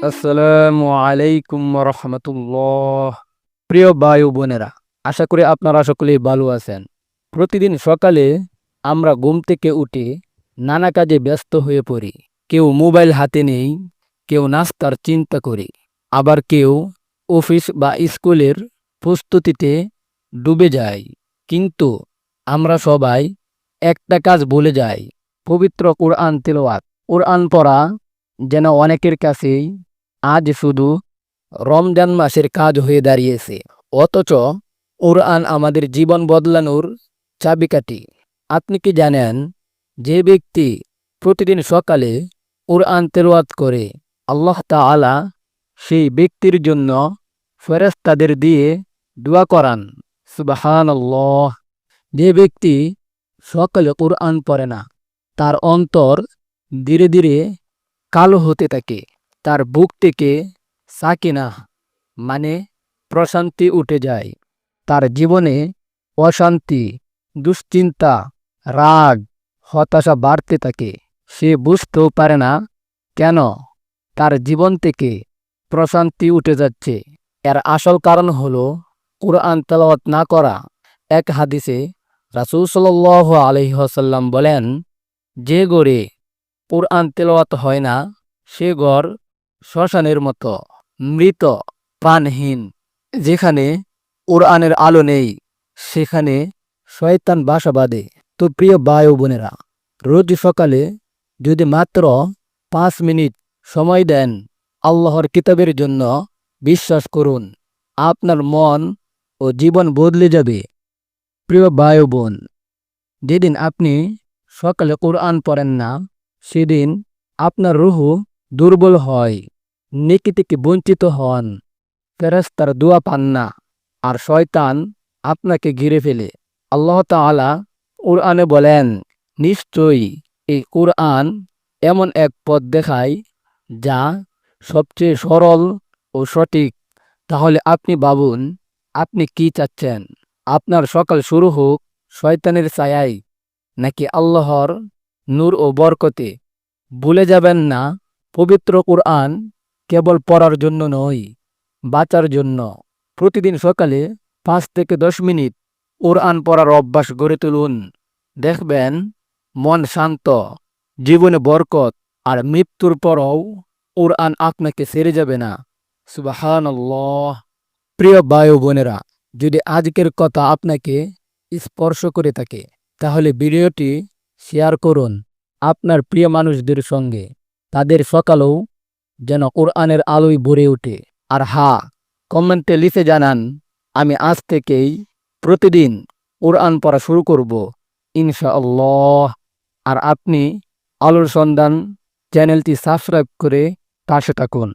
আসসালামু আলাইকুম রহমতুল্লাহ। প্রিয় ভাই ও বোনেরা, আশা করি আপনারা সকলেই ভালো আছেন। প্রতিদিন সকালে আমরা ঘুম থেকে উঠে নানা কাজে ব্যস্ত হয়ে পড়ি। কেউ মোবাইল হাতে নেই, কেউ নাস্তার চিন্তা করে, আবার কেউ অফিস বা স্কুলের প্রস্তুতিতে ডুবে যায়। কিন্তু আমরা সবাই একটা কাজ ভুলে যাই, পবিত্র কোরআন তিলাওয়াত। কোরআন পড়া যেন অনেকের কাছেই আজ শুধু রমজান মাসের কাজ হয়ে দাঁড়িয়েছে, অথচ কোরআন আমাদের জীবন বদলানোর চাবিকাঠি। আপনি কি জানেন, যে ব্যক্তি প্রতিদিন সকালে কোরআন তেলাওয়াত করে, আল্লাহ তাআলা সেই ব্যক্তির জন্য ফেরেশতাদের দিয়ে দোয়া করান। সুবহানাল্লাহ। যে ব্যক্তি সকালে কোরআন পড়ে না, তার অন্তর ধীরে ধীরে কালো হতে থাকে। তার বুক থেকে সাকিনা মানে প্রশান্তি উঠে যায়। তার জীবনে অশান্তি, দুশ্চিন্তা, রাগ, হতাশা বাড়তে থাকে। সে বুঝতেও পারে না কেন তার জীবন থেকে প্রশান্তি উঠে যাচ্ছে। এর আসল কারণ হলো কোরআন তেলাওয়াত না করা। এক হাদিসে রাসূল সাল্লাল্লাহু আলাইহি ওয়াসাল্লাম বলেন, যে ঘরে কোরআন তেলাওয়াত হয় না, সে ঘর শ্মশানের মতো, মৃত, প্রাণহীন। যেখানে কোরআনের আলো নেই, সেখানে শয়তান বাসা বাঁধে। তো প্রিয় ভাই ও বোনেরা, রোজ সকালে যদি মাত্র 5 মিনিট সময় দেন আল্লাহর কিতাবের জন্য, বিশ্বাস করুন, আপনার মন ও জীবন বদলে যাবে। প্রিয় ভাই ও বোন, যেদিন আপনি সকালে কোরআন পড়েন না, সেদিন আপনার রূহ দুর্বল হয়, নেকি থেকে বঞ্চিত হন, ফেরেশতার দোয়া পান না, আর শয়তান আপনাকে ঘিরে ফেলে। আল্লাহ তাআলা কোরআনে বলেন, নিশ্চয়ই এই কোরআন এমন এক পথ দেখায় যা সবচেয়ে সরল ও সঠিক। তাহলে আপনি ভাবুন, আপনি কি চাচ্ছেন? আপনার সকাল শুরু হোক শয়তানের ছায়ায়, নাকি আল্লাহর নূর ও বরকতে? ভুলে যাবেন না, পবিত্র কোরআন কেবল পড়ার জন্য নয়, বাঁচার জন্য। প্রতিদিন সকালে 5 থেকে 10 মিনিট কোরআন পড়ার অভ্যাস গড়ে তুলুন। দেখবেন মন শান্ত, জীবনে বরকত, আর মৃত্যুর পরও কোরআন আপনাকে ছেড়ে যাবে না। সুবহানাল্লাহ। প্রিয় ভাই ও বোনেরা, যদি আজকের কথা আপনাকে স্পর্শ করে থাকে, তাহলে ভিডিওটি শেয়ার করুন আপনার প্রিয় মানুষদের সঙ্গে। তাদের সকালেও যেন কোরআনের আলোয় ভরে ওঠে। আর হ্যাঁ, কমেন্টে লিখে জানান, আমি আজ থেকেই প্রতিদিন কোরআন পড়া শুরু করব, ইনশাআল্লাহ। আর আপনি আলোর সন্ধান চ্যানেলটি সাবস্ক্রাইব করে পাশে থাকুন।